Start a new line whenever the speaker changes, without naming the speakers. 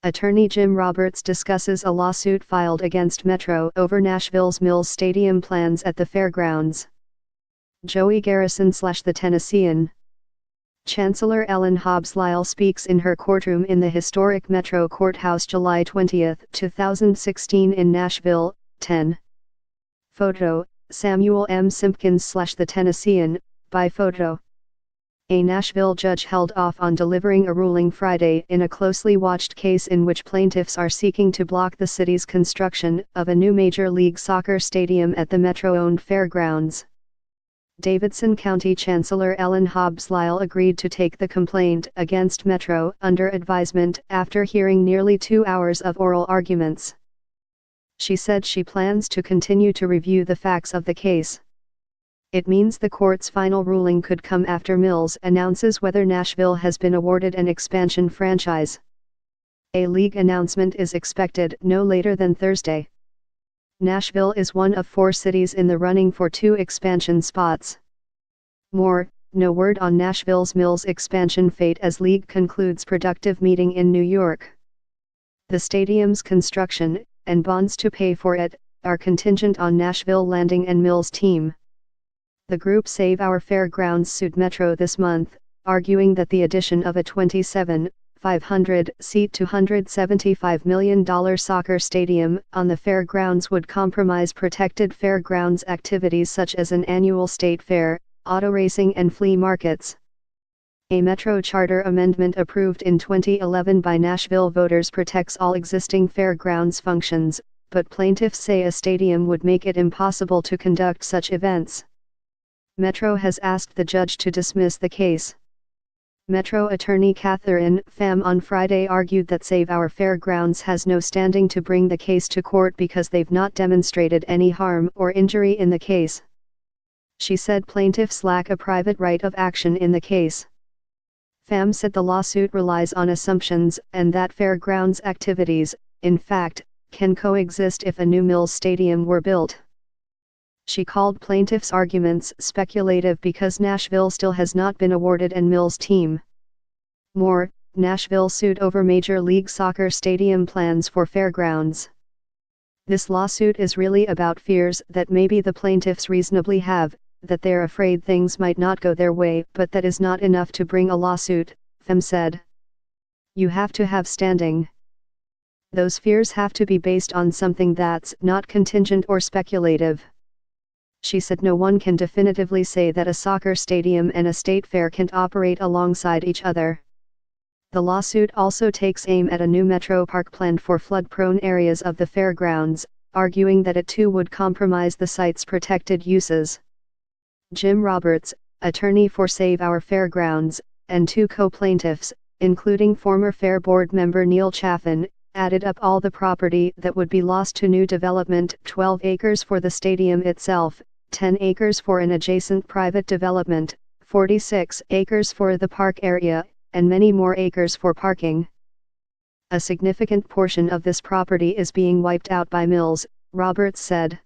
Attorney Jim Roberts discusses a lawsuit filed against Metro over Nashville's Mills Stadium plans at the fairgrounds. Joey Garrison/the Tennessean. Chancellor Ellen Hobbs Lyle speaks in her courtroom in the historic Metro Courthouse July 20, 2016 in Nashville. 10. Photo, Samuel M. Simpkins/the Tennessean, by photo. A Nashville judge held off on delivering a ruling Friday in a closely watched case in which plaintiffs are seeking to block the city's construction of a new Major League Soccer stadium at the Metro-owned fairgrounds. Davidson County Chancellor Ellen Hobbs Lyle agreed to take the complaint against Metro under advisement after hearing nearly 2 hours of oral arguments. She said she plans to continue to review the facts of the case. It means the court's final ruling could come after Mills announces whether Nashville has been awarded an expansion franchise. A league announcement is expected no later than Thursday. Nashville is one of 4 cities in the running for 2 expansion spots. No word on Nashville's Mills expansion fate as league concludes productive meeting in New York. The stadium's construction, and bonds to pay for it, are contingent on Nashville landing and Mills' team. The group Save Our Fairgrounds sued Metro this month, arguing that the addition of a 27,500-seat $275 million soccer stadium on the fairgrounds would compromise protected fairgrounds activities such as an annual state fair, auto racing and flea markets. A Metro charter amendment approved in 2011 by Nashville voters protects all existing fairgrounds functions, but plaintiffs say a stadium would make it impossible to conduct such events. Metro has asked the judge to dismiss the case. Metro attorney Catherine Pham on Friday argued that Save Our Fairgrounds has no standing to bring the case to court because they've not demonstrated any harm or injury in the case. She said plaintiffs lack a private right of action in the case. Pham said the lawsuit relies on assumptions and that fairgrounds activities, in fact, can coexist if a new Mills stadium were built. She called plaintiffs' arguments speculative because Nashville still has not been awarded an Mills team. Nashville sued over Major League Soccer stadium plans for fairgrounds. This lawsuit is really about fears that maybe the plaintiffs reasonably have, that they're afraid things might not go their way, but that is not enough to bring a lawsuit, Pham said. You have to have standing. Those fears have to be based on something that's not contingent or speculative. She said no one can definitively say that a soccer stadium and a state fair can't operate alongside each other. The lawsuit also takes aim at a new Metro Park planned for flood-prone areas of the fairgrounds, arguing that it too would compromise the site's protected uses. Jim Roberts, attorney for Save Our Fairgrounds, and 2 co-plaintiffs, including former Fair Board member Neil Chaffin, added up all the property that would be lost to new development: 12 acres for the stadium itself, 10 acres for an adjacent private development, 46 acres for the park area, and many more acres for parking. A significant portion of this property is being wiped out by Mills, Roberts said.